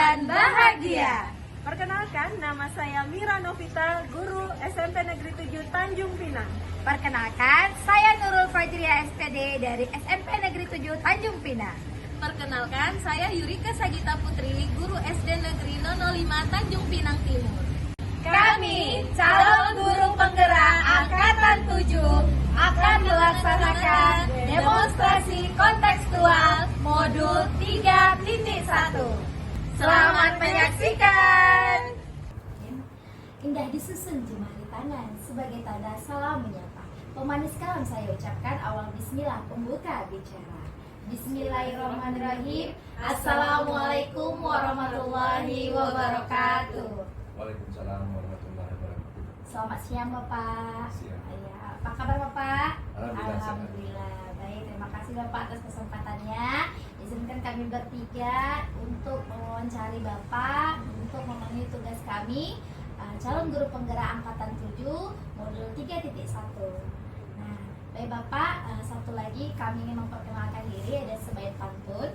dan bahagia. Perkenalkan, nama saya Mira Novita, guru SMP Negeri 7 Tanjung Pinang. Perkenalkan, saya Nurul Fajria SPD dari SMP Negeri 7 Tanjung Pinang. Perkenalkan, saya Yurika Sagita Putri, guru SD Negeri 05 Tanjung Pinang Timur. Kami, calon guru penggerak Angkatan 7, akan melaksanakan demonstrasi kontekstual modul 3.1. Selamat menyaksikan. Indah disusun jemari tangan sebagai tanda salam menyapa. Pemanis kalam saya ucapkan awal bismillah pembuka bicara. Bismillahirrahmanirrahim. Assalamualaikum warahmatullahi wabarakatuh. Waalaikumsalam warahmatullahi wabarakatuh. Selamat siang Bapak. Siang. Ya, apa kabar Bapak? Alhamdulillah, sehat. Alhamdulillah. Baik, terima kasih Bapak atas kesempatannya. Izinkan kami bertiga untuk mewawancari Bapak untuk memenuhi tugas kami calon guru penggerak Angkatan 7 modul 3.1. Nah, baik Bapak, satu lagi kami ingin memperkenalkan diri, ada sebaik pantun.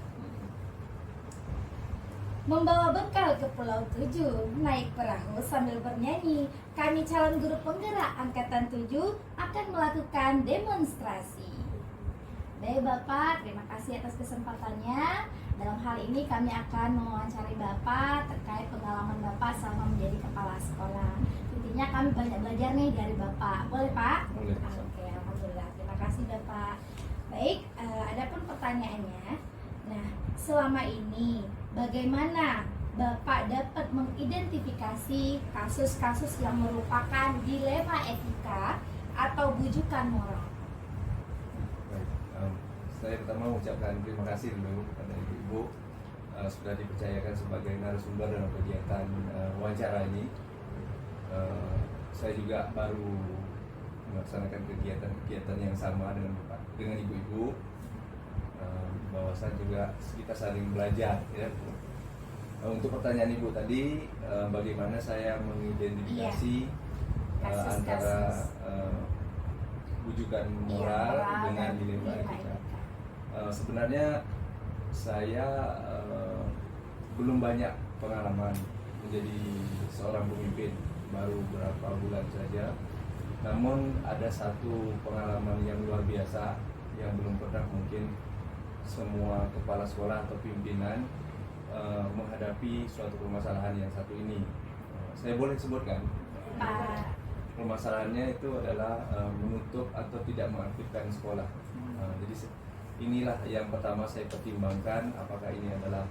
Membawa bekal ke Pulau 7, naik perahu sambil bernyanyi. Kami calon guru penggerak Angkatan 7 akan melakukan demonstrasi. Baik Bapak, terima kasih atas kesempatannya. Dalam hal ini kami akan mewawancari Bapak terkait pengalaman Bapak selama menjadi kepala sekolah. Intinya kami banyak belajar nih dari Bapak. Boleh Pak? Boleh. Oke, alhamdulillah. Terima kasih Bapak. Baik, adapun pertanyaannya. Nah, selama ini bagaimana Bapak dapat mengidentifikasi kasus-kasus yang merupakan dilema etika atau bujukan moral? Baik, saya pertama mengucapkan terima kasih dulu kepada Ibu sudah dipercayakan sebagai narasumber dalam kegiatan wawancara ini. Saya juga baru melaksanakan kegiatan yang sama dengan Ibu-ibu. Bahwasan juga kita saling belajar ya. Untuk pertanyaan Ibu tadi, bagaimana saya mengidentifikasi antara bujukan moral dengan dilema etika. Sebenarnya saya belum banyak pengalaman menjadi seorang pemimpin, baru beberapa bulan saja. Namun ada satu pengalaman yang luar biasa yang belum pernah mungkin semua kepala sekolah atau pimpinan menghadapi suatu permasalahan yang satu ini. Saya boleh sebutkan? Permasalahannya itu adalah menutup atau tidak mengaktifkan sekolah. Jadi inilah yang pertama saya pertimbangkan, apakah ini adalah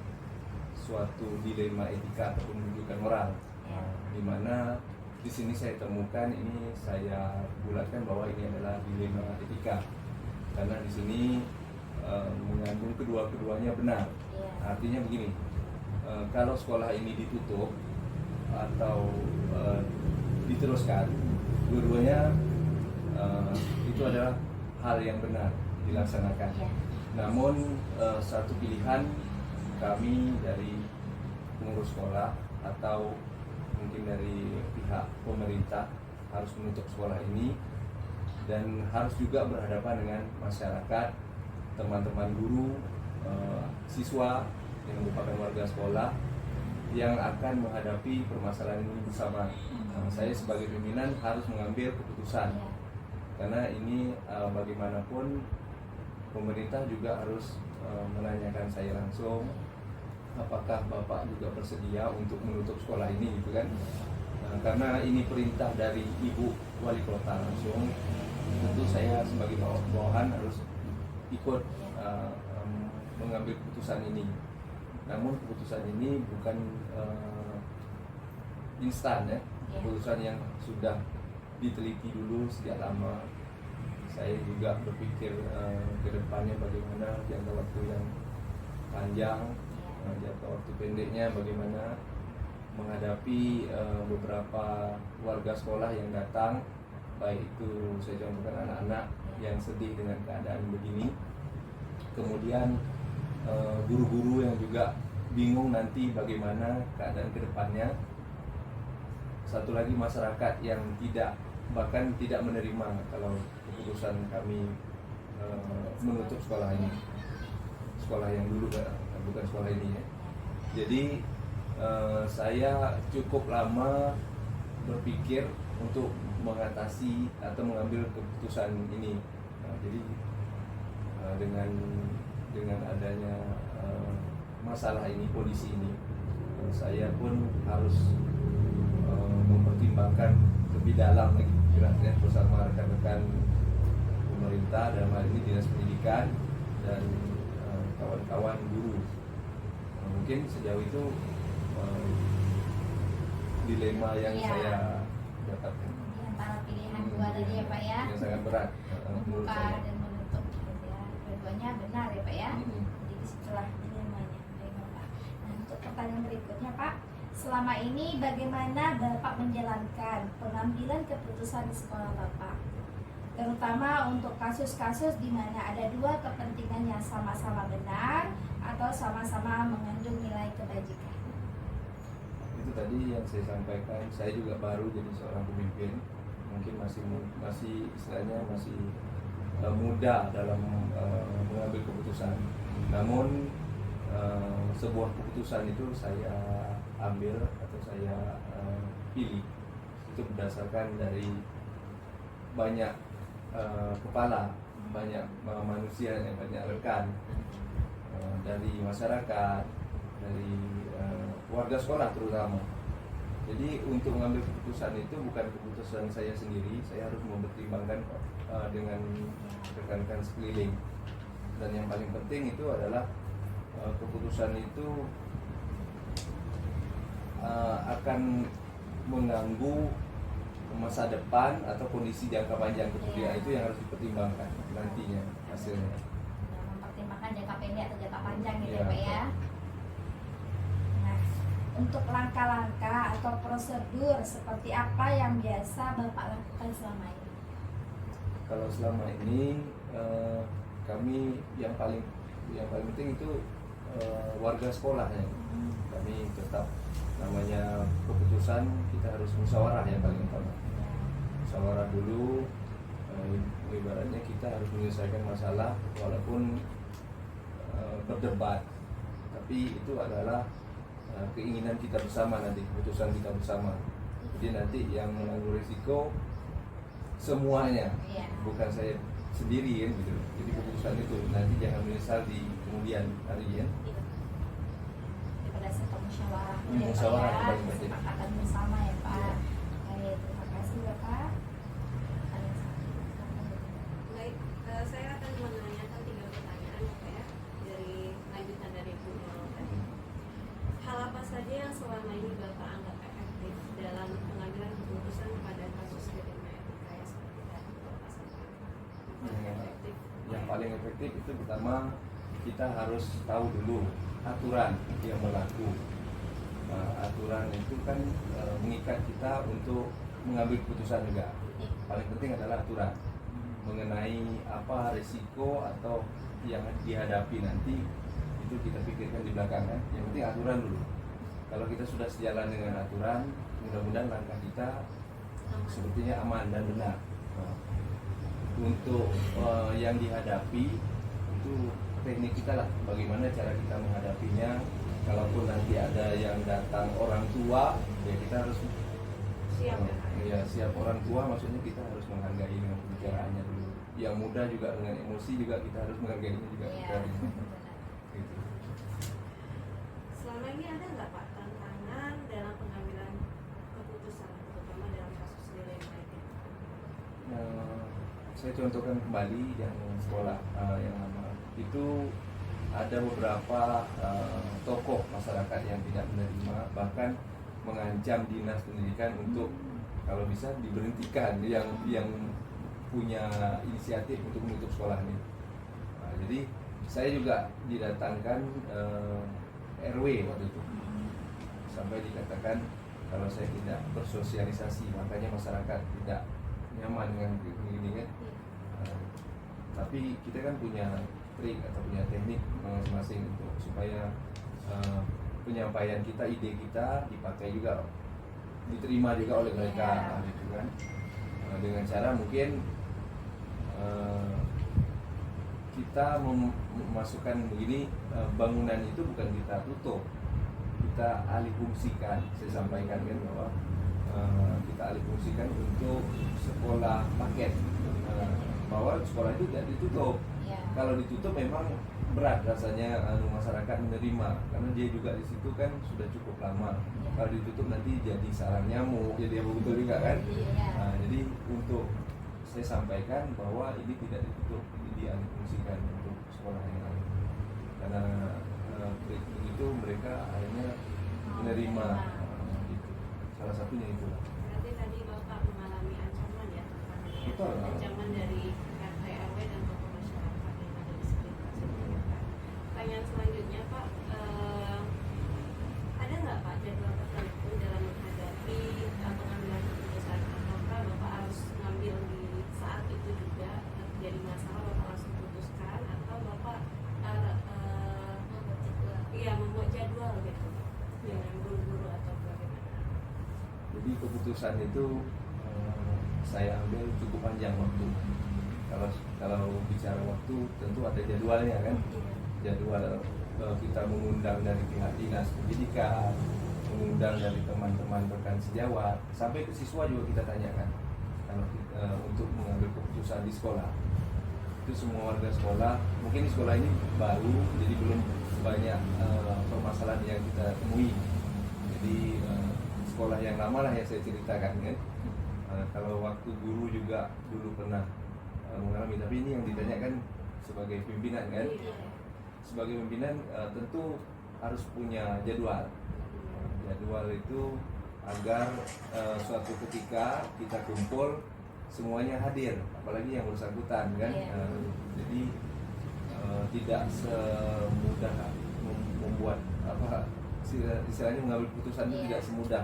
suatu dilema etika ataupun bujukan moral. Di mana di sini saya temukan, ini saya bulatkan bahwa ini adalah dilema etika, karena di sini mengandung kedua-keduanya benar. Artinya begini, kalau sekolah ini ditutup atau diteruskan, dua-duanya itu adalah hal yang benar dilaksanakan. Namun satu pilihan kami dari pengurus sekolah atau mungkin dari pihak pemerintah harus menutup sekolah ini dan harus juga berhadapan dengan masyarakat, teman-teman guru, siswa yang merupakan warga sekolah yang akan menghadapi permasalahan ini bersama. Saya sebagai pimpinan harus mengambil keputusan, karena ini bagaimanapun pemerintah juga harus menanyakan saya langsung, apakah Bapak juga bersedia untuk menutup sekolah ini, gitu kan? Karena ini perintah dari Ibu Wali Kota langsung, tentu saya sebagai bawahan harus ikut mengambil keputusan ini. Namun keputusan ini bukan instan ya, keputusan yang sudah diteliti dulu sejak lama. Saya juga berpikir ke depannya bagaimana jangka waktu yang panjang, jangka waktu pendeknya bagaimana menghadapi beberapa warga sekolah yang datang, baik itu saya contohkan anak-anak yang sedih dengan keadaan begini, kemudian guru-guru yang juga bingung nanti bagaimana keadaan ke depannya. Satu lagi masyarakat yang bahkan tidak menerima kalau keputusan kami menutup sekolah ini, sekolah yang dulu bukan sekolah ini ya. Jadi saya cukup lama berpikir untuk mengatasi atau mengambil keputusan ini. Jadi dengan adanya masalah ini, kondisi ini, saya pun harus mempertimbangkan lebih dalam lagi bersama rekan-rekan pemerintah, dalam hal ini Dinas Pendidikan dan kawan-kawan guru. Mungkin sejauh itu dilema yang saya dapatkan. Di antara pilihan dua tadi ya Pak ya, Yang sangat berat menurut membuka saya. dan menutup gitu ya. Dua-duanya benar ya Pak ya. Jadi disitulah dilemanya. Baik, Pak. Nah, untuk pertanyaan berikutnya Pak, selama ini bagaimana Bapak menjalankan pengambilan keputusan di sekolah Bapak? Terutama untuk kasus-kasus di mana ada dua kepentingan yang sama-sama benar atau sama-sama mengandung nilai kebajikan. Itu tadi yang saya sampaikan. Saya juga baru jadi seorang pemimpin, mungkin masih istilahnya masih muda dalam mengambil keputusan. Namun sebuah keputusan itu saya ambil atau saya pilih itu berdasarkan dari banyak kepala, banyak manusia, banyak rekan, dari masyarakat, dari warga sekolah terutama. Jadi untuk mengambil keputusan itu bukan keputusan saya sendiri, saya harus mempertimbangkan dengan rekan-rekan sekeliling. Dan yang paling penting itu adalah keputusan itu akan mengganggu masa depan atau kondisi jangka panjang kemudian. Itu yang harus dipertimbangkan nantinya hasilnya. Nah, mempertimbangkan jangka pendek atau jangka panjang gitu ya Iya. Pak ya. Nah, untuk langkah-langkah atau prosedur seperti apa yang biasa Bapak lakukan selama ini? Kalau selama ini kami yang paling penting itu warga sekolah ya. Kami tetap namanya keputusan kita harus musyawarah yang paling utama. Musyawarah dulu, ibaratnya kita harus menyelesaikan masalah walaupun berdebat, tapi itu adalah keinginan kita bersama nanti, keputusan kita bersama. Jadi nanti yang menanggung risiko semuanya, Iya. bukan saya sendiri kan gitu. Jadi keputusan itu nanti jangan menyesal di kemudian hari ya. Berdasarkan musyawarah Musyawarah ya, yang Pak paling ya, penting. kesepakatan bersama ya Pak. Iya. Baik, terima kasih Bapak. Baik, saya akan menanyakan 3 pertanyaan ya Pak ya, dari lanjutan dari Bu Nurul tadi. Hal apa saja yang selama ini Bapak anggap efektif dalam pengambilan keputusan pada kasus dilema etika yang seperti tadi Bapak sampaikan? Efektif. Yang paling efektif itu pertama kita harus tahu dulu aturan yang berlaku. Aturan itu kan mengikat kita untuk mengambil keputusan juga. Paling penting adalah aturan mengenai apa risiko atau yang dihadapi nanti, itu kita pikirkan di belakang kan. Yang penting aturan dulu. Kalau kita sudah sejalan dengan aturan, mudah-mudahan langkah kita sepertinya aman dan benar. Untuk yang dihadapi itu teknik kita lah, bagaimana cara kita menghadapinya. Kalaupun nanti ada yang datang orang tua, ya kita harus Siap ya Pak? ya siap. Orang tua maksudnya kita harus menghargai dengan pembicaraannya dulu. Yang muda juga dengan emosi juga kita harus menghargainya juga. Iya. Gitu. Selama ini ada nggak Pak tantangan dalam pengambilan keputusan, terutama dalam kasus dilema etika? Saya contohkan kembali yang sekolah yang lama itu ada beberapa tokoh masyarakat yang tidak menerima, bahkan mengancam dinas pendidikan untuk kalau bisa diberhentikan yang punya inisiatif untuk menutup sekolah ini. Jadi saya juga didatangkan RW waktu itu, sampai dikatakan kalau saya tidak bersosialisasi makanya masyarakat tidak nyaman dengan ini kan. Tapi kita kan punya trik atau punya teknik masing-masing untuk supaya penyampaian kita, ide kita dipakai juga, diterima juga oleh mereka, gitu kan. Dengan cara mungkin kita memasukkan begini, bangunan itu bukan kita tutup, kita alih fungsikan. Saya sampaikan kan bahwa kita alih fungsikan untuk sekolah paket, bahwa sekolah itu tidak ditutup. Ya. Kalau ditutup memang berat rasanya masyarakat menerima, karena dia juga di situ kan sudah cukup lama. Kalau ditutup nanti jadi sarang nyamuk, jadi apa betul juga kan. Nah, jadi untuk saya sampaikan bahwa ini tidak ditutup, ini dialihfungsikan untuk sekolah yang lain, karena begitu mereka akhirnya menerima gitu. Salah satunya itulah. Berarti tadi Bapak mengalami ancaman ya, Betul. ancaman dari RT RW dan tokoh masyarakat yang ada di sekitar situ ya Pak. Pertanyaan selanjutnya Pak, ada nggak Pak jadwal tertentu dalam menghadapi pengambilan keputusan? Apakah Bapak harus mengambil di saat itu juga terjadi masalah Bapak langsung putuskan, atau Bapak membuat jadwal gitu dengan guru-guru atau bagaimana? Jadi keputusan itu saya ambil cukup panjang waktu. Kalau bicara waktu tentu ada jadwalnya kan. Jadwal kita mengundang dari pihak dinas pendidikan, mengundang dari teman-teman rekan sejawat, sampai ke siswa juga kita tanyakan kalau untuk mengambil keputusan di sekolah. Itu semua warga sekolah, mungkin di sekolah ini baru, jadi belum banyak permasalahan yang kita temui. Jadi sekolah yang lama lah yang saya ceritakan kan. Kalau waktu guru juga dulu pernah mengalami, tapi ini yang ditanyakan sebagai pimpinan kan. Sebagai pimpinan tentu harus punya jadwal. Jadwal itu agar suatu ketika kita kumpul semuanya hadir, apalagi yang bersangkutan kan. Jadi tidak semudah membuat istilahnya mengambil keputusan itu tidak semudah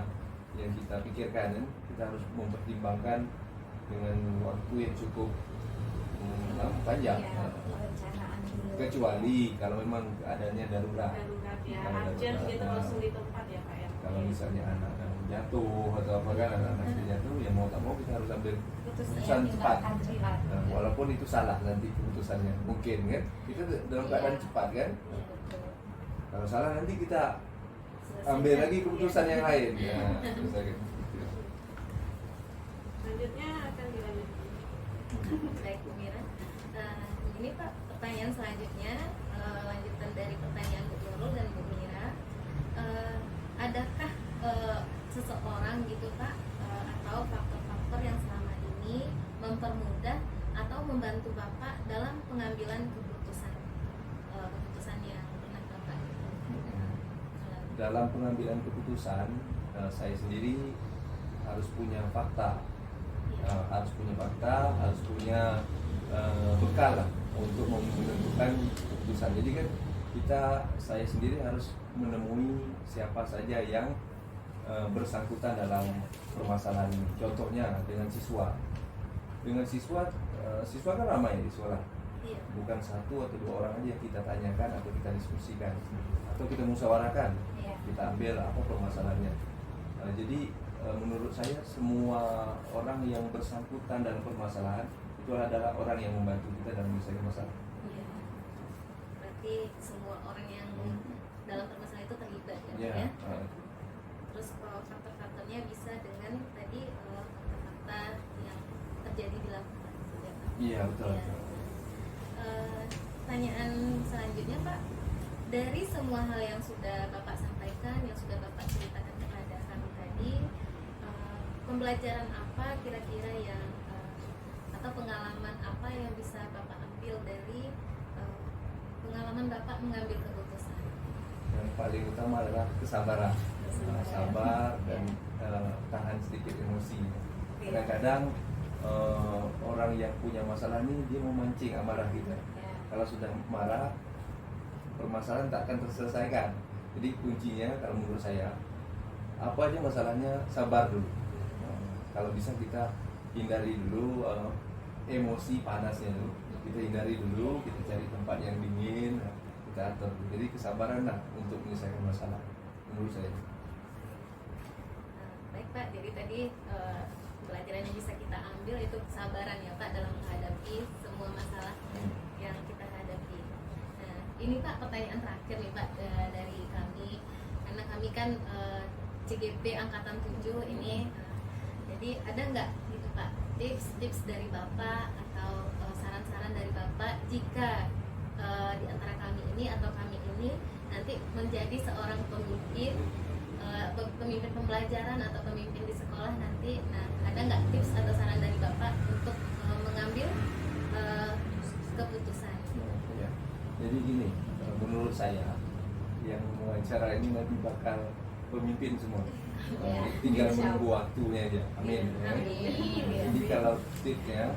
yang kita pikirkan kan. Kita harus mempertimbangkan dengan waktu yang cukup panjang. Kecuali kalau memang keadaannya darurat. Darurat ya, urgent gitu langsung di tempat ya Pak ya. Kalau misalnya anak jatuh atau apa kan, anak jatuh, ya mau tak mau kita harus ambil keputusan cepat. Nah, walaupun itu salah nanti keputusannya, mungkin kan kita dalam keadaan cepat kan. Kalau salah nanti kita ambil lagi keputusan yang lain. Ya, Selanjutnya akan dilanjutkan. Baik Bu Mira. Ini Pak, pertanyaan selanjutnya lanjutan dari pertanyaan Bu Nurul dan Bu Mira. Adakah seseorang gitu Pak atau faktor-faktor yang selama ini mempermudah atau membantu Bapak dalam pengambilan keputusan yang pernah Bapak dalam pengambilan keputusan, saya sendiri harus punya fakta, harus punya bekal lah untuk menentukan keputusan. Jadi kan saya sendiri harus menemui siapa saja yang bersangkutan dalam permasalahan ini. Contohnya dengan siswa. Siswa kan ramai di sekolah. Bukan satu atau dua orang aja yang kita tanyakan atau kita diskusikan atau kita musyawarahkan. Kita ambil apa permasalahannya. Jadi menurut saya semua orang yang bersangkutan dalam permasalahan itu adalah orang yang membantu kita dalam menyelesaikan masalah. Berarti semua orang yang dalam permasalahan itu terlibat ya. Terus faktor-faktornya bisa dengan tadi fakta-fakta yang terjadi di lapangan. Iya betul. Pertanyaan selanjutnya Pak, dari semua hal yang sudah Bapak sampaikan, yang sudah Bapak ceritakan kepada kami tadi, pembelajaran apa kira-kira yang atau pengalaman apa yang bisa Bapak ambil dari pengalaman Bapak mengambil keputusan? Yang paling utama adalah kesabaran. Sabar dan tahan sedikit emosi. Kadang-kadang orang yang punya masalah ini dia memancing amarah kita. Kalau sudah marah, permasalahan tak akan terselesaikan. Jadi kuncinya kalau menurut saya, apa aja masalahnya, sabar dulu. Kalau bisa kita hindari dulu emosi panasnya dulu. Kita hindari dulu, kita cari tempat yang dingin, kita atur. Jadi kesabaran lah untuk menyelesaikan masalah menurut saya. Baik Pak, jadi tadi pelajaran yang bisa kita ambil itu kesabaran ya Pak dalam menghadapi semua masalah yang kita hadapi. Nah, ini Pak pertanyaan terakhir nih Pak dari kami, karena kami kami kan CGP angkatan 7 ini, jadi ada nggak gitu Pak tips-tips dari Bapak atau saran-saran dari Bapak jika di antara kami ini atau kami ini nanti menjadi seorang pemimpin, pemimpin pembelajaran atau pemimpin di sekolah nanti. Nah, ada nggak tips atau saran dari Bapak untuk mengambil keputusan? Ya. Jadi gini, menurut saya yang wawancara ini nanti bakal pemimpin semua. Ya. Tinggal menunggu waktunya aja. Amin. Ya. Amin. Jadi kalau tipsnya,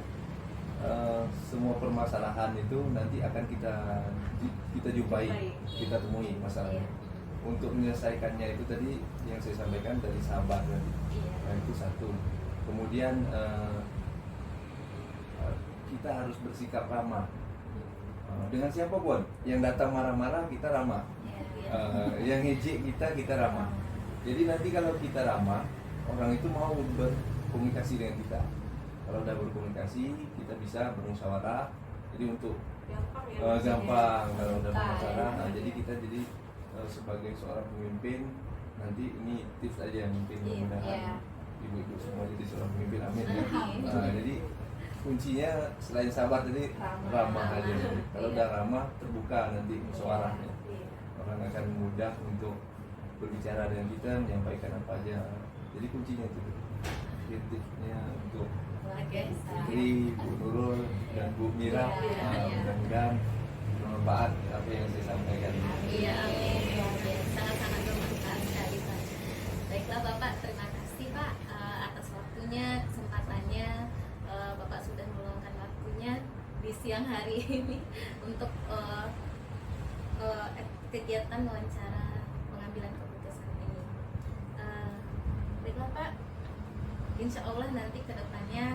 semua permasalahan itu nanti akan kita jumpai, kita temui masalahnya. Untuk menyelesaikannya itu tadi yang saya sampaikan dari sahabat tadi. Nah, itu satu. Kemudian kita harus bersikap ramah dengan siapapun yang datang marah-marah, kita ramah. Yang ngejek kita ramah. Jadi nanti kalau kita ramah, orang itu mau berkomunikasi dengan kita. Kalau udah berkomunikasi, kita bisa bermusyawarah. Jadi untuk gampang kalau udah bermusyawarah. Nah, jadi kita sebagai seorang pemimpin, nanti ini tips aja mungkin mudah-mudahan ibu-ibu semua jadi seorang pemimpin, amin ya. Nah, jadi kuncinya selain sabar tadi ramah aja. Kalau udah ramah, terbuka nanti musyawarahnya. Orang akan mudah untuk berbicara dengan kita, menyampaikan apa aja. Jadi kuncinya itu tipsnya untuk Putri, Bu Nurul, dan Bu Mira. Mudah-mudahan bermanfaat apa yang saya sampaikan. Iya, amin. Sangat-sangat bermanfaat sekali Pak. Baiklah Bapak, terima kasih Pak atas waktunya, kesempatannya. Bapak sudah meluangkan waktunya di siang hari ini untuk kegiatan wawancara pengambilan keputusan ini. Baiklah Pak, insya Allah nanti kedepannya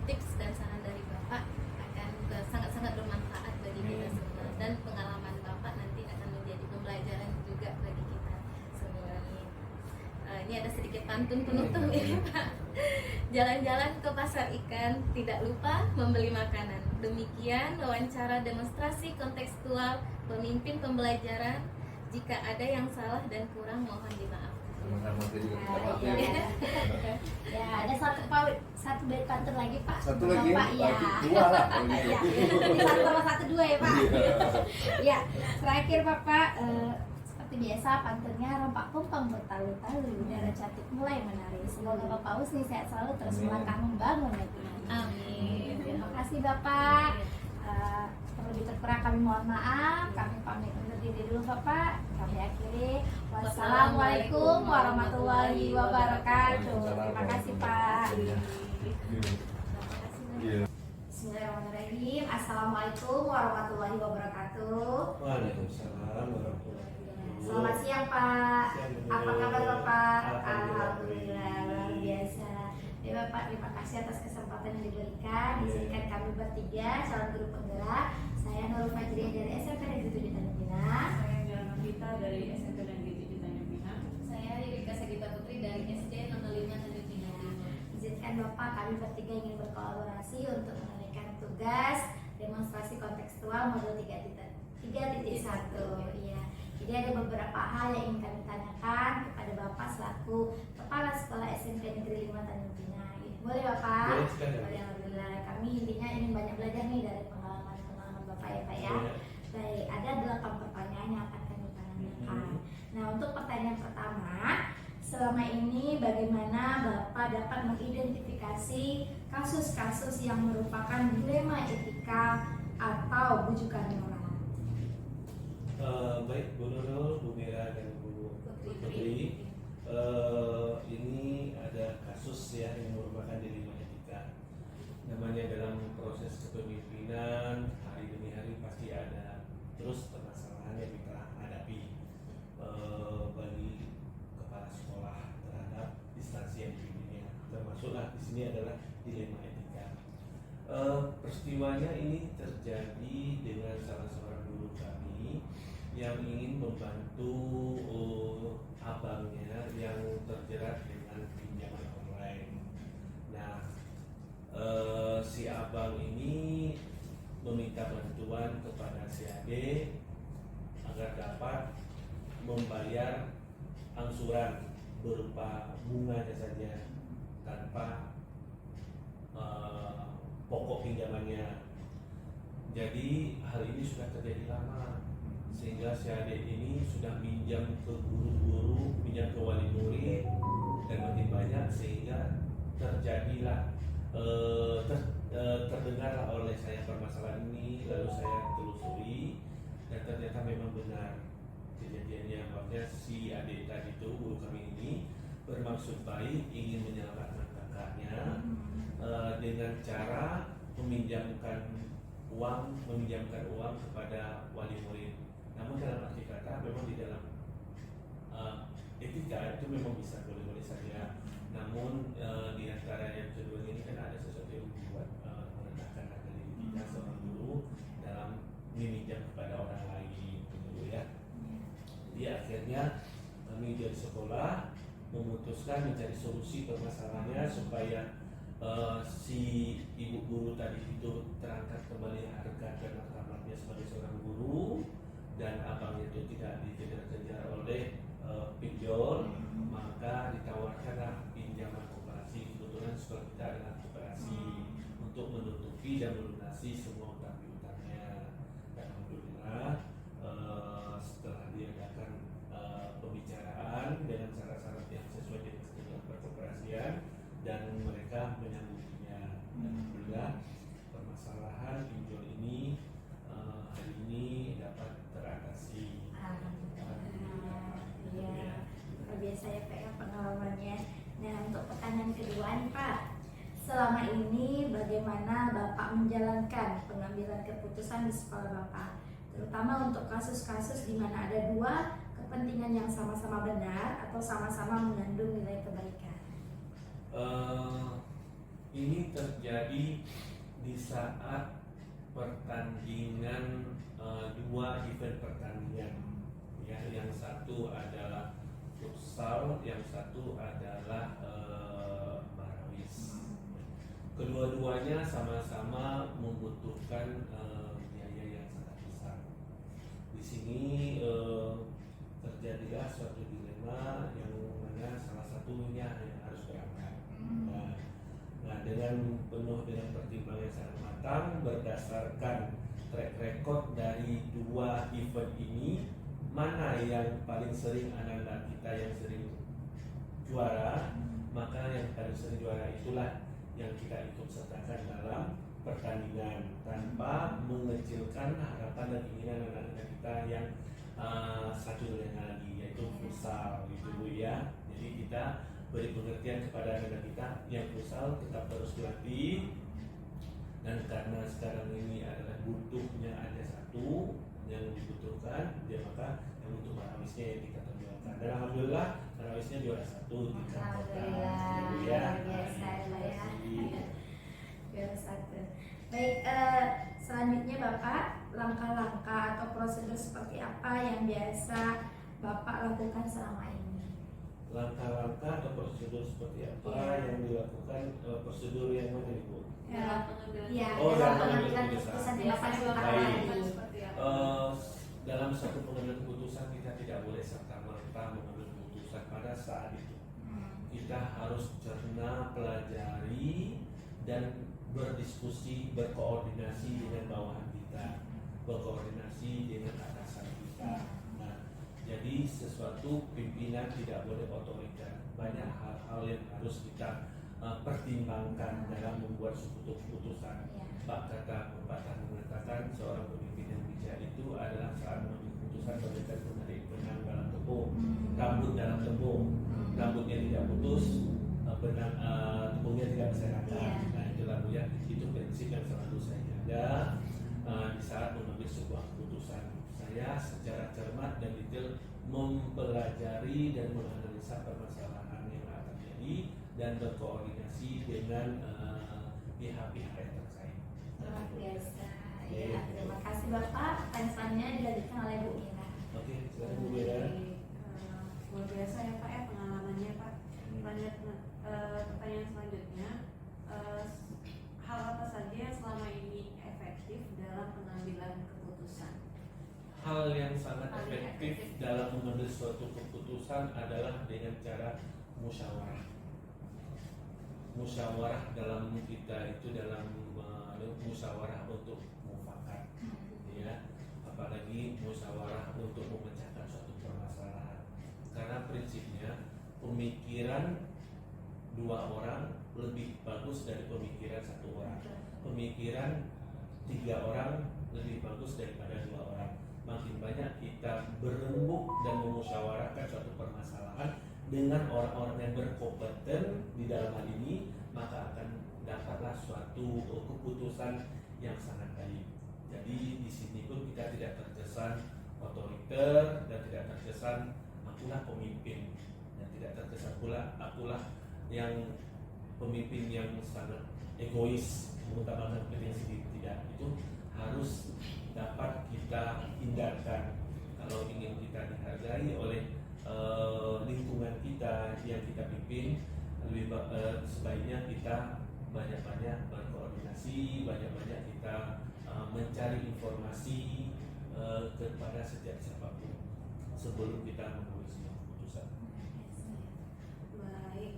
tips dan saran dari Bapak akan sangat-sangat bermanfaat bagi kita semua, dan pengalaman Bapak nanti akan menjadi pembelajaran juga bagi kita semua. Ini ada sedikit pantun penutup ya Pak. Jalan-jalan ke pasar ikan, tidak lupa membeli makanan. Demikian wawancara demonstrasi kontekstual pemimpin pembelajaran. Jika ada yang salah dan kurang, mohon dimaafkan. Sama-sama, saya juga minta maaf ya. Ya, ada satu bait pantun lagi Pak. Satu lagi ya? Pak, ya. Dua lah kalau gitu. Ya. Ini satu sama satu dua ya Pak. Ya, terakhir Bapak, seperti biasa pantunnya rompak kumpang bertalu-talu, udara cantik mulai menari. Semoga Bapak Husni sehat selalu, terus melangkah membangun negeri. Amin. Terima kasih Bapak. Terlebih terkurang kami mohon maaf. Kami pamit undur diri dulu Bapak. Kami akhiri. Wassalamualaikum warahmatullahi wabarakatuh. Terima kasih Pak. Iya. Bismillahirrahmanirrahim. Assalamualaikum warahmatullahi wabarakatuh. Waalaikumsalam warahmatullahi wabarakatuh. Selamat siang Pak. Apa kabar Bapak? Alhamdulillah luar biasa. Ya Bapak, terima kasih atas kesempatan yang diberikan. Izinkan kami bertiga calon guru penggerak. Saya Nurul Fajriah dari SMP Negeri 7 Tanjung Pinang. Saya Jalan Vita dari SMP Negeri 7 Tanjung Pinang. Saya Yurika Sagita Putri dari SD nomor 5 Tanjung Pinang. Izinkan Bapak, kami bertiga ingin berkolaborasi untuk menunaikan tugas demonstrasi kontekstual modul 3.1. Iya. Jadi ada beberapa hal yang ingin kami tanyakan kepada Bapak selaku Kepala Sekolah SMP Negeri 5 Tanjung Pinang. Boleh Bapak? Boleh sekali. Boleh, alhamdulillah. Kami intinya ingin banyak belajar nih dari pengalaman Bapak ya Pak ya. Boleh. Baik, ada 8 pertanyaan yang akan kami tanyakan. Nah, untuk pertanyaan pertama, selama ini bagaimana Bapak dapat mengidentifikasi kasus-kasus yang merupakan dilema etika atau bujukan moral? Baik Bu Nurul, Bu Mira, dan Bu Putri. Ini ada kasus ya yang merupakan dilema etika. Namanya dalam proses kepemimpinan hari demi hari pasti ada terus permasalahan yang kita hadapi bagi kepala sekolah terhadap instansi yang dipimpinnya. Termasuklah di sini adalah dilema etika. Peristiwanya ini terjadi dengan salah seorang guru kami yang ingin membantu abangnya yang terjerat dengan pinjaman online. Nah, si abang ini meminta bantuan kepada si ade agar dapat membayar angsuran berupa bunganya saja tanpa pokok pinjamannya. Jadi hal ini sudah terjadi lama, sehingga si adik ini sudah minjam ke guru-guru, minjam ke wali murid, dan makin banyak, sehingga terjadilah terdengarlah oleh saya permasalahan ini. Lalu saya telusuri dan ternyata memang benar kejadiannya. Makanya si adik tadi itu, guru kami ini bermaksud baik, ingin menyelamatkan kakaknya dengan cara meminjamkan uang kepada wali murid. Namun dalam arti kata, memang di dalam etika itu memang bisa boleh-boleh saja. Namun di antara yang kedua ini kan ada sesuatu yang membuat merendahkan harga diri kita seorang guru dalam meminjam kepada orang lain, gitu ya. Jadi akhirnya kami dari sekolah memutuskan mencari solusi permasalahannya supaya si ibu guru tadi itu terangkat kembali harga dan martabatnya sebagai seorang guru, dan abangnya itu tidak dikejar-kejar oleh pinjol. Maka ditawarkanlah pinjaman koperasi. Kebetulan sekolah kita adalah koperasi untuk menutupi dan melunasi semua utang piutangnya. Dan alhamdulillah setelah diadakan pembicaraan dengan syarat-syarat yang sesuai dengan ketentuan perkoperasian, dan mereka menyanggupinya. Dan alhamdulillah permasalahan pinjol ini hari ini dapat teratasi. Iya, luar biasa ya Pak ya pengalamannya. Nah, untuk pertanyaan kedua nih Pak, selama ini bagaimana Bapak menjalankan pengambilan keputusan di sekolah Bapak, terutama untuk kasus-kasus di mana ada dua kepentingan yang sama-sama benar atau sama-sama mengandung nilai kebaikan? Ini terjadi di saat pertandingan, dua event pertandingan, ya, yang satu adalah futsal, yang satu adalah marawis. Kedua-duanya sama-sama membutuhkan biaya yang sangat besar. Di sini terjadilah suatu dilema yang mana salah satunya yang harus berangkat. Nah, dengan penuh dengan pertimbangan yang sangat matang berdasarkan track record dari dua event ini, mana yang paling sering anak-anak kita yang sering juara, maka yang paling sering juara itulah yang kita ikut sertakan dalam pertandingan tanpa mengecilkan harapan dan keinginan anak-anak kita yang satu lain lagi, yaitu futsal gitu Bu ya. Jadi kita beri pengertian kepada anak-anak kita yang futsal tetap terus dilatih, dan karena sekarang ini adalah butuhnya ada satu yang dibutuhkan, dia maka yang untuk marawisnya yang kita tonjolkan. Dan alhamdulillah marawisnya juara satu di kota. Alhamdulillah, Ya. luar biasa ya. Juara satu. Baik, selanjutnya Bapak, langkah-langkah atau prosedur seperti apa yang biasa Bapak lakukan selama ini? Langkah-langkah atau prosedur seperti apa yang dilakukan, prosedur yang mana nih Bu? Dalam pengambilan Ya, Oh, dalam dalam pengambilan pengambilan keputusan yang Bapak biasanya ceritakan Bapak Baik. tadi. seperti apa? Dalam satu pengambilan keputusan kita tidak boleh serta-merta mengambil keputusan pada saat itu. Kita harus cerna, pelajari, dan berdiskusi, berkoordinasi dengan bawahan kita, berkoordinasi dengan atasan kita. Nah, jadi sesuatu pimpinan tidak boleh otoriter. Banyak hal-hal yang harus kita pertimbangkan dalam membuat suatu keputusan. Pak kata pepatah mengatakan seorang pemimpin yang bijak itu adalah saat mengambil keputusan bagaikan menarik benang dalam tepung, rambut dalam tepung, rambutnya tidak putus, benang tepungnya tidak berserakan. Nah itulah Bu ya, itu prinsip yang selalu saya jaga di saat mengambil sebuah keputusan. Saya secara cermat dan detail mempelajari dan menganalisa permasalahan yang akan terjadi dan berkoordinasi dengan pihak-pihak yang terkait. Luar biasa. Ya, terima kasih Bapak. Pertanyaan selanjutnya dilanjutkan oleh Bu Mira. Oke, silakan Bu Beda. Luar biasa ya Pak ya pengalamannya Pak. Pertanyaan selanjutnya, hal apa saja yang selama ini efektif dalam pengambilan keputusan? hal yang sangat Paling efektif efektif. dalam mengambil suatu keputusan adalah dengan cara musyawarah. Musyawarah dalam kita itu dalam musyawarah untuk mufakat, ya, apalagi musyawarah untuk memecahkan suatu permasalahan. Karena prinsipnya pemikiran dua orang lebih bagus dari pemikiran satu orang. Pemikiran 3 orang lebih bagus daripada 2 orang. Makin banyak kita berembuk dan memusyawarahkan suatu permasalahan dengan orang-orang yang berkompeten di dalam hal ini, maka akan dapatlah suatu keputusan yang sangat baik. Jadi di sini pun kita tidak terkesan otoriter dan tidak terkesan akulah pemimpin, dan tidak terkesan pula akulah yang pemimpin yang sangat egois mengutamakan kepentingan sendiri. Tidak, itu harus dapat kita hindarkan. Kalau ingin kita dihargai oleh lingkungan kita yang kita pimpin, sebaiknya kita banyak-banyak berkoordinasi, banyak-banyak kita mencari informasi kepada setiap siapapun sebelum kita mengambil sebuah keputusan. Baik,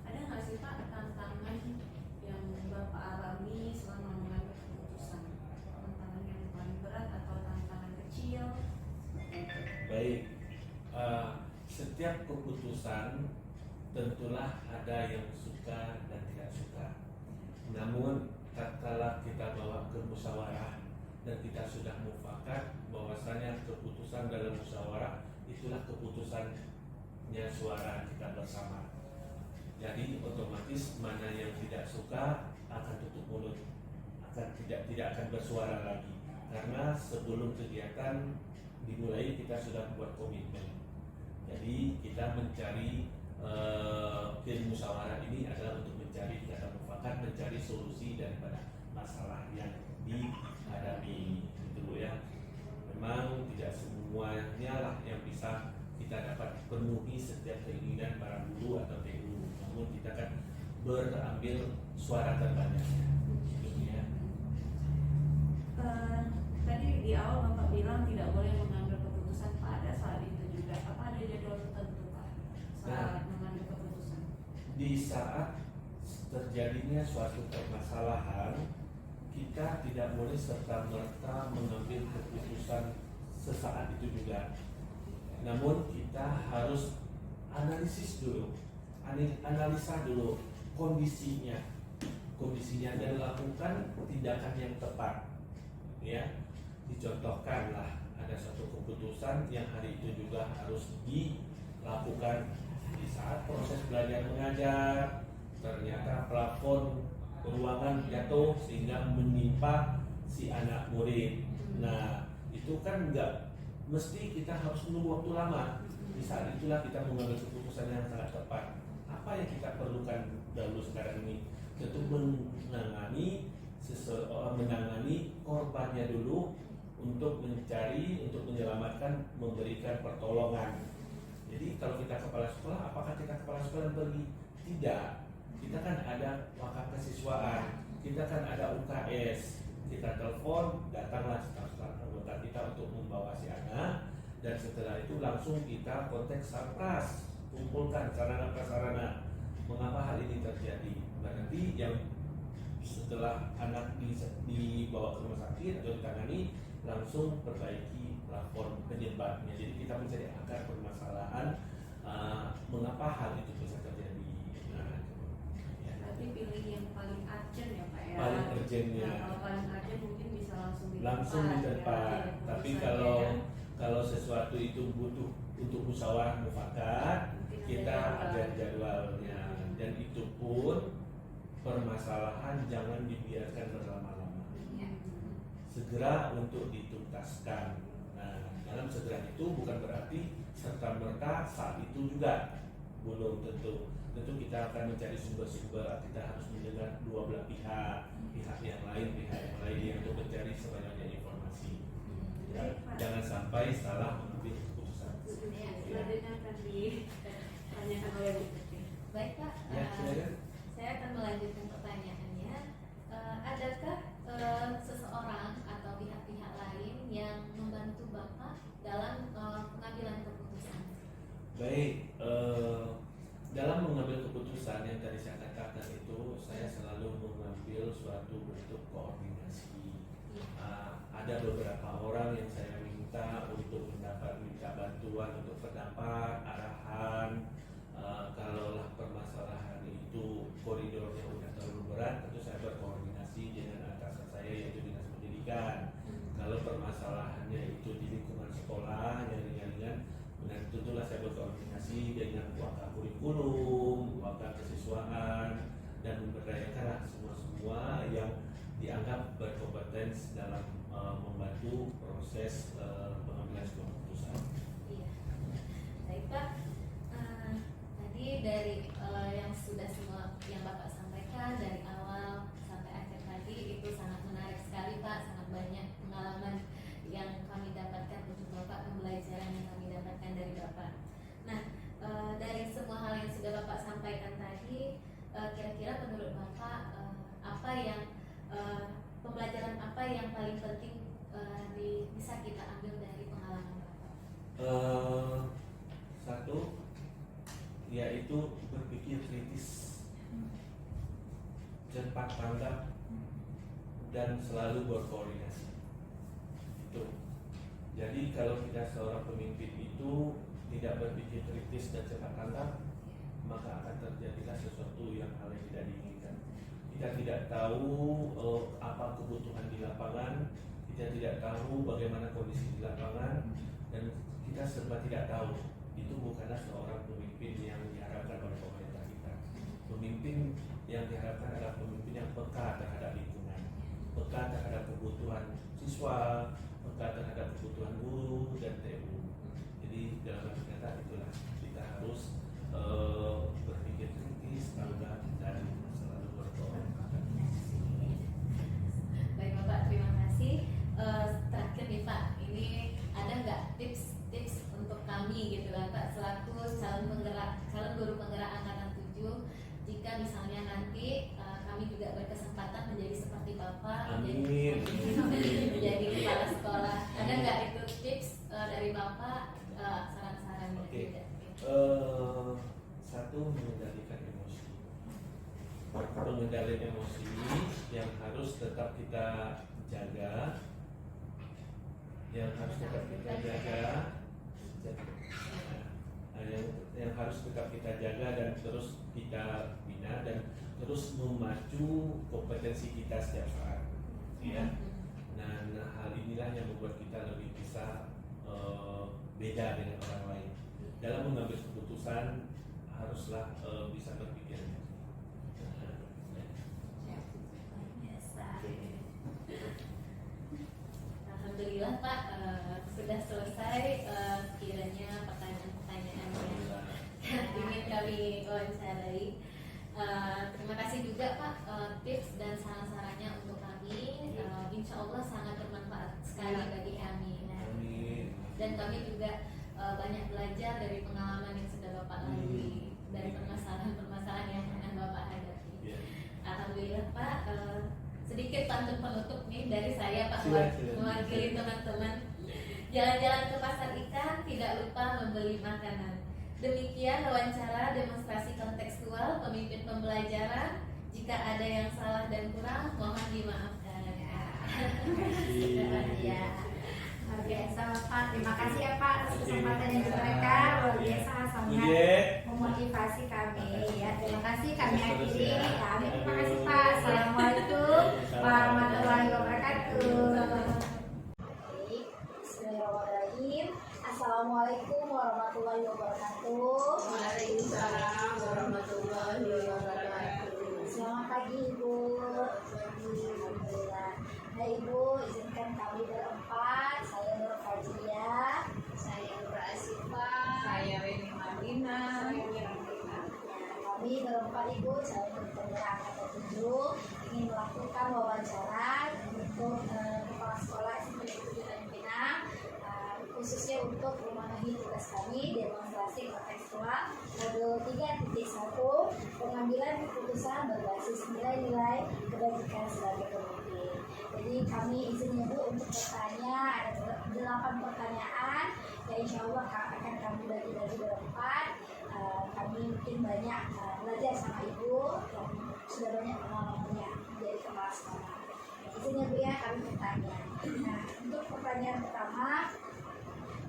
ada nggak sih Pak tantangan yang Bapak alami selama mengambil keputusan? Tantangan yang paling berat atau tantangan kecil? Baik, setiap keputusan tentulah ada yang suka dan tidak suka. Namun tatkala kita bawa ke musyawarah dan kita sudah mufakat bahwasanya keputusan dalam musyawarah itulah keputusannya suara kita bersama. Jadi otomatis mana yang tidak suka akan tutup mulut, akan tidak akan bersuara lagi. Karena sebelum kegiatan dimulai kita sudah buat komitmen. Jadi kita mencari tim musyawarah ini adalah untuk mencari kata mufakat, mencari solusi daripada masalah yang dihadapi, gitu Bu ya. Memang tidak semuanya lah yang bisa kita dapat penuhi setiap keinginan para guru atau TU, namun kita kan berambil suara terbanyaknya, gitu ya. Tadi di awal Bapak bilang tidak boleh mengambil keputusan pada saat itu juga. Apa ada jadwal tertentu Pak saat mengambil keputusan? Di saat terjadinya suatu permasalahan, kita tidak boleh serta-merta mengambil keputusan sesaat itu juga. Namun kita harus analisis dulu, analisa dulu kondisinya dan lakukan tindakan yang tepat. Ya, dicontohkanlah ada suatu keputusan yang hari itu juga harus dilakukan di saat proses belajar mengajar. Ternyata plafon ruangan jatuh sehingga menimpa si anak murid. Nah, itu kan enggak mesti kita harus menunggu waktu lama. Di saat itulah kita mengambil keputusan yang sangat tepat. Apa yang kita perlukan dahulu sekarang ini? Tentu menangani korbannya dulu, untuk mencari, untuk menyelamatkan, memberikan pertolongan. Jadi kalau kita kepala sekolah, apakah kita kepala sekolah yang pergi? Tidak. Kita kan ada wakaf kesiswaan, kita kan ada UKS, kita telepon, datanglah staf-staf anggota kita untuk membawa si anak, dan setelah itu langsung kita kontak Satgas, kumpulkan sarana prasarana. Mengapa hal ini terjadi? Berarti yang setelah anak dibawa ke rumah sakit atau ditangani, langsung perbaiki plafon penyebabnya. Jadi kita mencari akar permasalahan, mengapa hal itu bisa terjadi. Nah, ya. Berarti pilih yang paling urgent ya Pak ya. Paling urgentnya. Nah, kalau paling urgent mungkin bisa langsung di tempat. Ya, Tapi keputusannya. kalau sesuatu itu butuh untuk musyawarah mufakat, Mungkin kita ada ada jadwalnya, dan itu pun permasalahan jangan dibiarkan berlama-lama. Ya. Segera untuk dituntaskan. Nah, dalam segera itu bukan berarti serta-merta saat itu juga, belum tentu. Tentu kita akan mencari sumber-sumber, kita harus mendengar dua belah pihak yang lain untuk mencari sebanyak informasi. Ya, jangan sampai salah mengambil keputusan. Ya, selanjutnya akan ditanyakan oleh Bu Putri. Baik Pak, Ya, silakan. saya akan melanjutkan pertanyaannya. Adakah seseorang atau pihak-pihak lain yang Baik, dalam mengambil keputusan yang tadi saya katakan itu, saya selalu mengambil suatu bentuk koordinasi. Ada beberapa orang yang saya minta untuk minta bantuan untuk pendapat, arahan. Kalaulah permasalahan itu koridornya udah terlalu berat, tentu saya berkoordinasi dengan atasan saya yaitu dinas pendidikan. Kalau permasalahannya itu di lingkungan sekolah yang ringan-ringan, dan tentulah saya berkoordinasi dengan wakil kurikulum, wakil kesiswaan, dan memberdayakan semua yang dianggap berkompetens dalam membantu proses pengambilan sebuah keputusan. Iya. Baik Pak, tadi dari yang sudah semua yang Bapak sampaikan dari awal sampai akhir tadi itu sangat menarik sekali Pak, sangat banyak pengalaman yang kami dapatkan untuk Bapak, pembelajaran yang kami dapatkan dari Bapak. Nah, dari semua hal yang sudah Bapak sampaikan tadi, kira-kira menurut Bapak apa yang pembelajaran apa yang paling penting bisa kita ambil dari pengalaman Bapak? Satu, yaitu berpikir kritis, cepat tanggap, dan selalu berkoordinasi. Itu. Jadi kalau kita seorang pemimpin itu tidak berpikir kritis dan cepat tanggap, maka akan terjadilah sesuatu yang hal yang tidak diinginkan. Kita tidak tahu apa kebutuhan di lapangan, kita tidak tahu bagaimana kondisi di lapangan, dan kita serba tidak tahu. Itu bukanlah seorang pemimpin yang diharapkan oleh pemerintah kita. Pemimpin yang diharapkan adalah pemimpin yang peka terhadap lingkungan, peka terhadap kebutuhan siswa, peka terhadap kebutuhan guru dan TU. Jadi dalam arti kata itulah kita harus berpikir kritis, tanggap, dan selalu berkoordinasi. Baik Bapak, terima kasih. Terakhir nih Pak, ini ada nggak tips untuk kami gitu kan Pak, selaku calon guru penggerak angkatan 7, jika misalnya nanti kami juga berkesempatan menjadi seperti Bapak, Amin. menjadi kepala sekolah, ada nggak itu tips dari Bapak, saran-sarannya? Oke. Satu, mengendalikan emosi. Pengendalian emosi yang harus tetap kita jaga, yang harus tetap kita jaga dan terus kita bina dan terus memacu kompetensi kita setiap saat, ya. Nah, hal inilah yang membuat kita lebih bisa beda dengan orang lain. Dalam mengambil keputusan haruslah bisa berpikir. Alhamdulillah Pak, sudah selesai kiranya pertanyaan-pertanyaan yang ingin kami wawancarai. Terima kasih juga Pak tips dan saran-sarannya untuk kami. Insya Allah sangat bermanfaat sekali bagi kami. Dan kami juga banyak belajar dari pengalaman yang sudah Bapak lalui, dari permasalahan-permasalahan yang pernah Bapak hadapi. Alhamdulillah Pak, sedikit pantun penutup nih dari saya Pak, mewakili teman-teman. Jalan-jalan ke pasar ikan, tidak lupa membeli makanan. Demikian wawancara demonstrasi kontekstual pemimpin pembelajaran. Jika ada yang salah dan kurang, mohon dimaafkan. Ya. Luar biasa Pak, terima kasih ya Pak atas kesempatan yang diberikan, luar biasa sangat memotivasi kami ya. Terima kasih, kami akhiri. Kami terima kasih Pak. Assalamualaikum warahmatullahi wabarakatuh. Bismillahirrahmanirrahim. Assalamualaikum warahmatullahi wabarakatuh. Waalaikumsalam warahmatullahi wabarakatuh. Selamat pagi Ibu. Alhamdulillah. Nah Ibu, izinkan kami berempat. Saya Nur Fajriah, Saya Nur Asifah. Saya Reni Madina. Kami berempat Ibu, calon guru penggerak angkatan 7, ingin melakukan wawancara untuk kepala sekolah SMP 7 dan Pinang, khususnya untuk memenuhi tugas kami demonstrasi kontekstual modul 3.1 pengambilan keputusan berbasis nilai-nilai kebajikan sebagai pemimpin. Jadi kami izin Ibu untuk bertanya, ada 8 pertanyaan yang insya Allah akan kami bagi-bagi berempat. Kami mungkin banyak belajar sama Ibu yang sudah banyak pengalamannya menjadi kepala sekolah. Izin Ibu ya, kami bertanya. Nah, untuk pertanyaan pertama,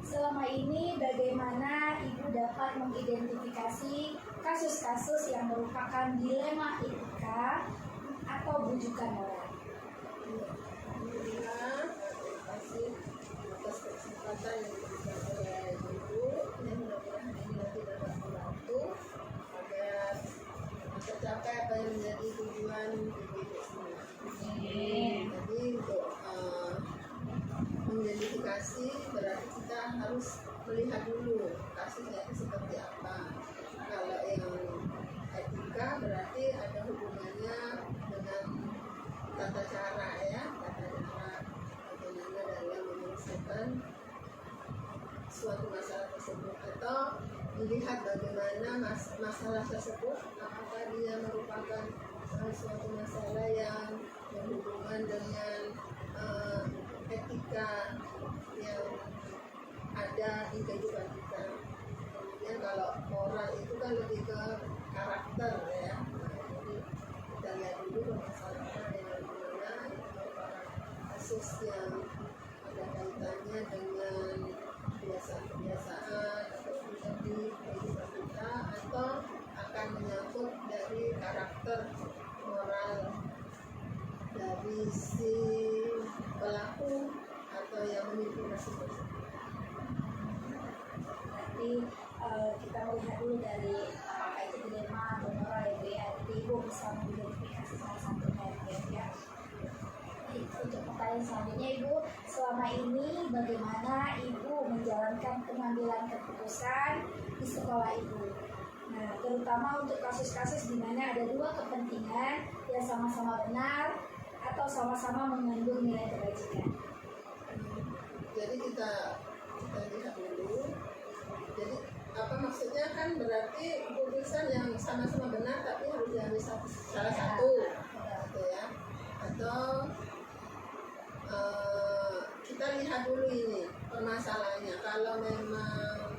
selama ini bagaimana Ibu dapat mengidentifikasi kasus-kasus yang merupakan dilema etika atau bujukan moral? Terima kasih atas kesempatan yang diberikan oleh Ibu. Mudah-mudahan ini nanti dapat membantu agar tercapai apa yang menjadi tujuan Ibu semua. Jadi untuk mengidentifikasi berarti kita harus melihat dulu kasusnya itu seperti apa. Kalau yang etika berarti ada hubungannya dengan tata cara ya, bagaimana dalam menyelesaikan suatu masalah tersebut, atau melihat bagaimana masalah tersebut apakah dia merupakan suatu masalah yang berhubungan dengan etika yang ada di kehidupan kita. Kemudian kalau moral itu kan lebih ke karakter ya. Jadi kita lihat dulu permasalahan yang mana itu merupakan kasus yang ada kaitannya dengan kebiasaan-kebiasaan atau di kehidupan kita, atau akan menyangkut dari karakter moral dari si pelaku atau yang menipu tersebut. Berarti kita melihat dulu dari apakah itu dilema atau moral ya Bu ya. Jadi Ibu bisa mengidentifikasi salah satunya ya. Untuk pertanyaan selanjutnya Ibu, selama ini bagaimana Ibu menjalankan pengambilan keputusan di sekolah Ibu? Nah, terutama untuk kasus-kasus di mana ada dua kepentingan yang sama-sama benar atau sama-sama mengandung nilai kebajikan. Jadi kita lihat dulu. Jadi apa maksudnya kan berarti keputusan yang sama-sama benar tapi harus diambil salah satu, gitu ya. Atau kita lihat dulu ini permasalahannya. Kalau memang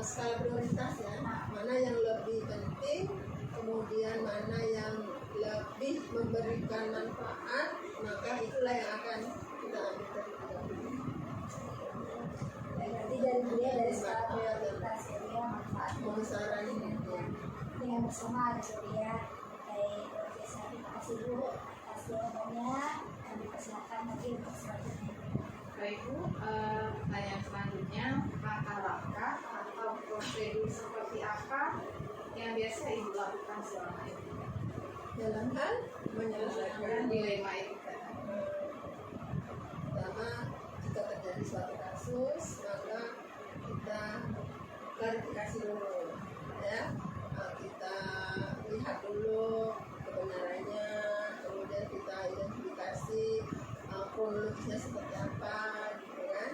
skala prioritas ya, mana yang lebih penting, kemudian mana yang lebih memberikan manfaat, maka itulah yang akan kita ambil terlebih dahulu. Berarti dari dia dari skala prioritas ya dia manfaat Pembesaran ini dengan bersama ada dia. Baik, terima kasih Bu atas jawabannya. Kami persilakan lagi untuk selanjutnya. Baik Bu, pertanyaan selanjutnya, langkah-langkah atau prosedur seperti apa yang biasa Ibu lakukan selama ini dalam hal menyelesaikan dilema etika? Pertama, jika terjadi suatu kasus, maka kita klarifikasi dulu, ya. Kita lihat dulu kebenarannya, kemudian kita identifikasi kronologisnya seperti apa, gitu kan.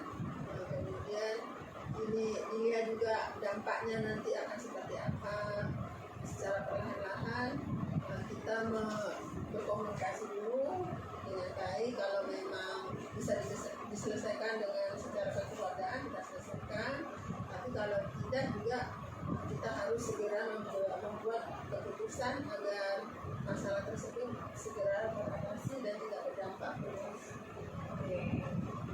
Kemudian ini dilihat juga dampaknya nanti akan seperti apa. Secara perlahan-lahan kita berkomunikasi dulu dengan baik. Kalau memang bisa diselesaikan dengan secara kekeluargaan, kita selesaikan. Tapi kalau tidak juga kita harus segera membuat keputusan agar masalah tersebut segera teratasi dan tidak berdampak luas. Oke,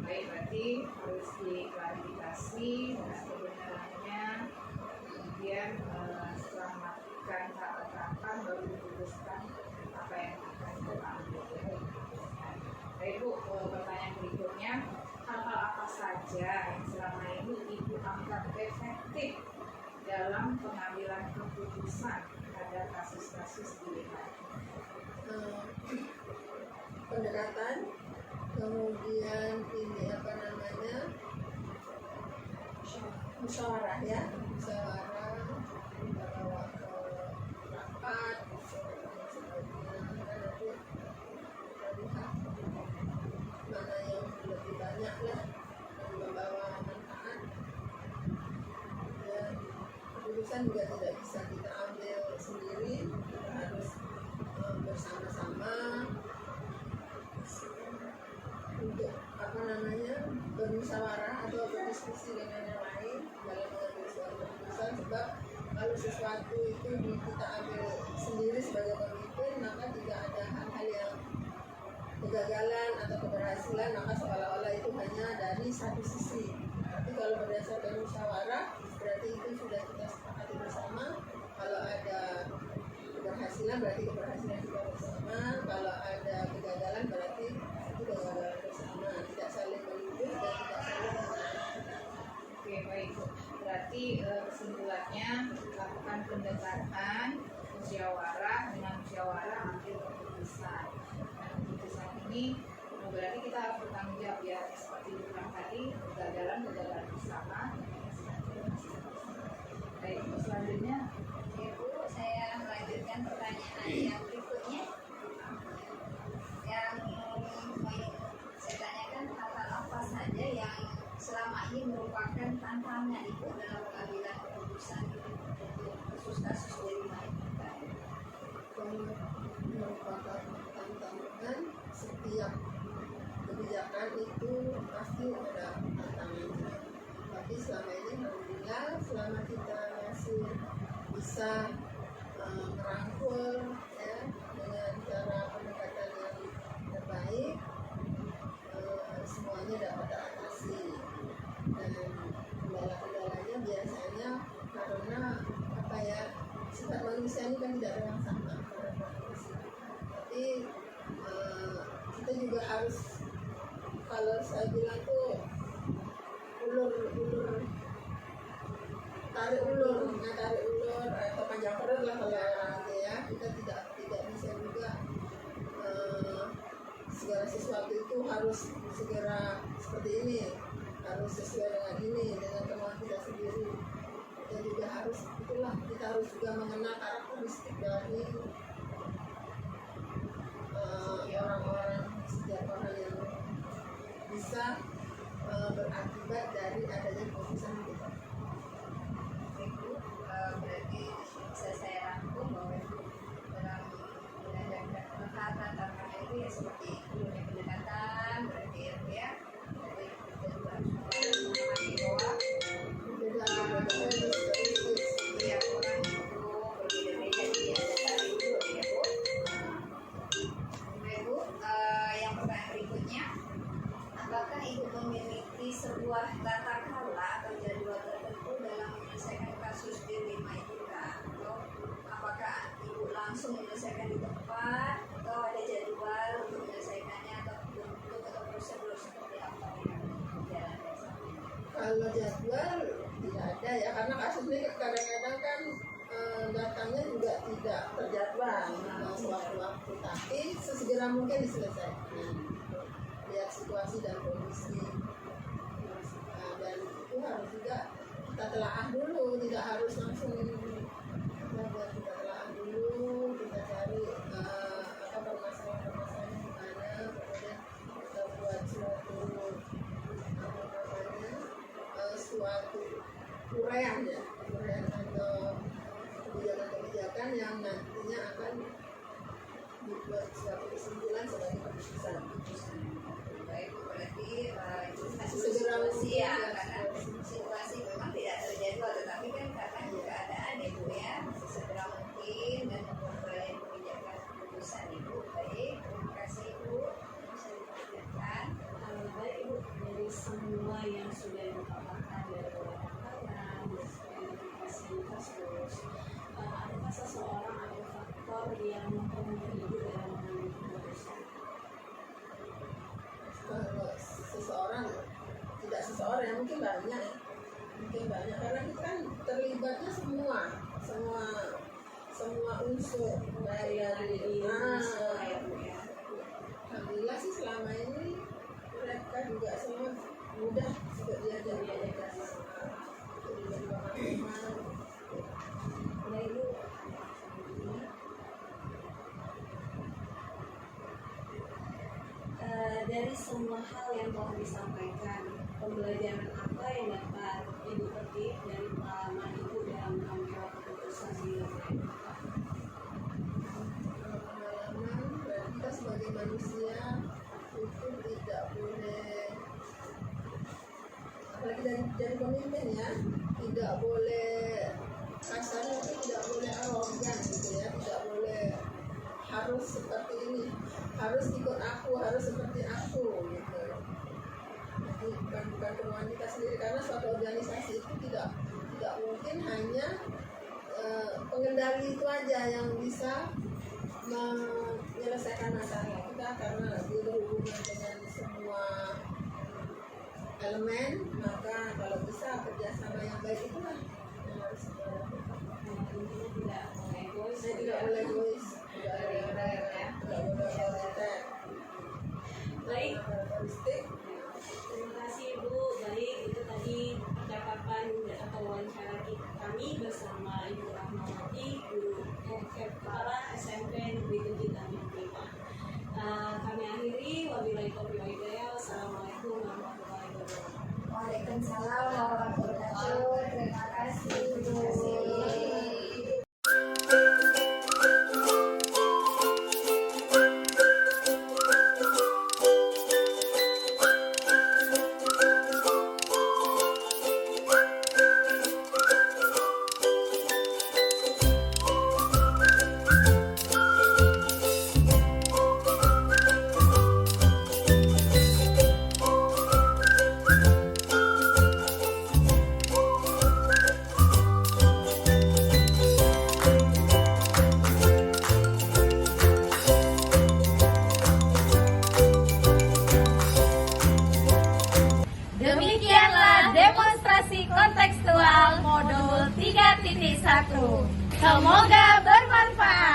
baik, berarti harus diklarifikasi dengan kebenarannya, kemudian setelah melakukan tahapan baru diputuskan apa yang akan diambil. Baik Bu, pertanyaan berikutnya, hal-hal apa saja yang selama ini Ibu anggap efektif dalam pengambilan keputusan pada kasus-kasus dilema? Pendekatan, kemudian ini musyawarah ya, musyawarah, kita bawa ke rapat, nanti kita lihat mana yang lebih banyak lah dan membawa manfaat. Dan keputusan juga tidak bisa kita ambil sendiri, kita harus bersama elemen yang lain dalam mengambil suatu keputusan, sebab kalau sesuatu itu kita ambil sendiri sebagai pemimpin, maka tidak ada hal-hal yang kegagalan atau keberhasilan, maka seolah-olah itu hanya dari satu sisi. Tapi kalau berdasarkan musyawarah, berarti itu sudah kita sepakati bersama. Kalau ada keberhasilan, berarti keberhasilan kita bersama. Kalau ada kegagalan, berarti itu kegagalan bersama. Tidak saling menuduh dan tidak saling menyalahkan. Oke, baik. Berarti kesimpulannya lakukan pendekatan musyawarah, dengan musyawarah ambil keputusan. Dan keputusan ini berarti kita harus bertanggung jawab ya, seperti dibilang tadi, kegagalan bersama. Baik, selanjutnya Ibu, saya melanjutkan pertanyaan yang berikutnya. Yang saya tanyakan, hal-hal apa saja yang selama ini merupakan tantangan Ibu dalam pengambilan keputusan untuk kasus-kasus dari kita? Merupakan tantangan. Setiap kebijakan itu pasti ada tantangannya. Tapi selama ini alhamdulillah, selama kita masih bisa merangkul ya dengan cara pendekatan yang terbaik, semuanya dapat teratasi. Dan kendala-kendalanya biasanya karena apa ya, sifat manusia ini kan tidak ada yang sama. Tapi kita juga harus, kalau saya bilang tuh tarik ulur atau panjang perut lah kalau orang gitu ya. Kita tidak bisa juga segala sesuatu itu harus segera seperti ini, harus sesuai dengan ini, dengan kemauan kita sendiri. Kita juga harus, itulah, kita harus juga mengenal karakteristik dari orang-orang, setiap orang yang bisa berakibat dari adanya keputusan kita. Ibu, berarti bisa saya rangkum bahwa Ibu dalam belajar pendekatan tantangan itu ya seperti dunia pendekatan, berarti ya. Jadi kita juga harus memahami bahwa setiap orang itu berbeda-beda dia dasar itu ya Bu. Ibu, yang pertanyaan berikutnya, apakah Ibu memiliki sebuah tata kelola atau jadwal tertentu dalam menyelesaikan kasus di Lima Etika? Atau apakah Ibu langsung menyelesaikan di tempat, atau ada jadwal untuk menyelesaikannya, atau bentuk atau prosedur seperti apa yang dijalankan? Kalau jadwal tidak ada ya, karena kasus ini kadang-kadang kan datangnya juga tidak terjadwal sewaktu-waktu, tapi sesegera mungkin diselesaikan. Lihat situasi dan kondisi. Dan itu harus juga kita telaah dulu, tidak harus langsung kita telaah dulu, kita cari permasalahan-permasalahan di mana, kemudian kita buat suatu uraian atau kebijakan-kebijakan yang nantinya akan dibuat suatu kesimpulan sebagai keputusan. Baik, berarti itu masih Segera situasi ya, mungkin, karena situasi memang tidak terjadwal, tetapi kan karena keadaan Ibu ya, sesegera mungkin dan memperoleh kebijakan keputusan Ibu. Baik, terima kasih Ibu. Bisa diperlihatkan. Baik Ibu, dari semua yang sudah dipaparkan dari pertanyaan, identifikasi kasus, adakah seseorang atau faktor yang mempengaruhi Ibu dalam mengambil keputusan? Kalau seseorang, tidak seseorang ya, mungkin banyak karena kita kan terlibatnya semua unsur dari alhamdulillah sih selama ini mereka juga semua mudah untuk diajak Nah Ibu, dari semua hal yang telah disampaikan, pembelajaran apa yang dapat Ibu petik dari pengalaman Ibu dalam mengambil keputusan di pengalaman. Berarti kita sebagai manusia itu tidak boleh, apalagi dari pemimpin pemimpin ya, tidak boleh kasarnya itu tidak boleh arogan gitu ya, tidak boleh harus seperti ini, harus ikut aku, harus seperti aku gitu. Jadi bukan kemauan kita sendiri, karena suatu organisasi itu tidak mungkin hanya pengendali itu aja yang bisa menyelesaikan masalah kita, karena dia berhubungan dengan semua elemen, maka kalau bisa kerjasama yang baik itulah yang harus kita lakukan. Tidak egois. Saya tidak boleh egois, tidak boleh otoriter. Baik, Karakteristik. terima kasih Ibu. Baik, itu tadi percakapan atau wawancara kami bersama Ibu Rahmawati, Guru Kepala SMP Negeri 7 Tanjung Priok. Kami akhiri, wabillahi taufiq wal hidayah. Wassalamualaikum warahmatullahi wabarakatuh. Waalaikumsalam warahmatullahi wabarakatuh. Terima kasih. Terima kasih. Demikianlah demonstrasi kontekstual modul 3.1. Semoga bermanfaat.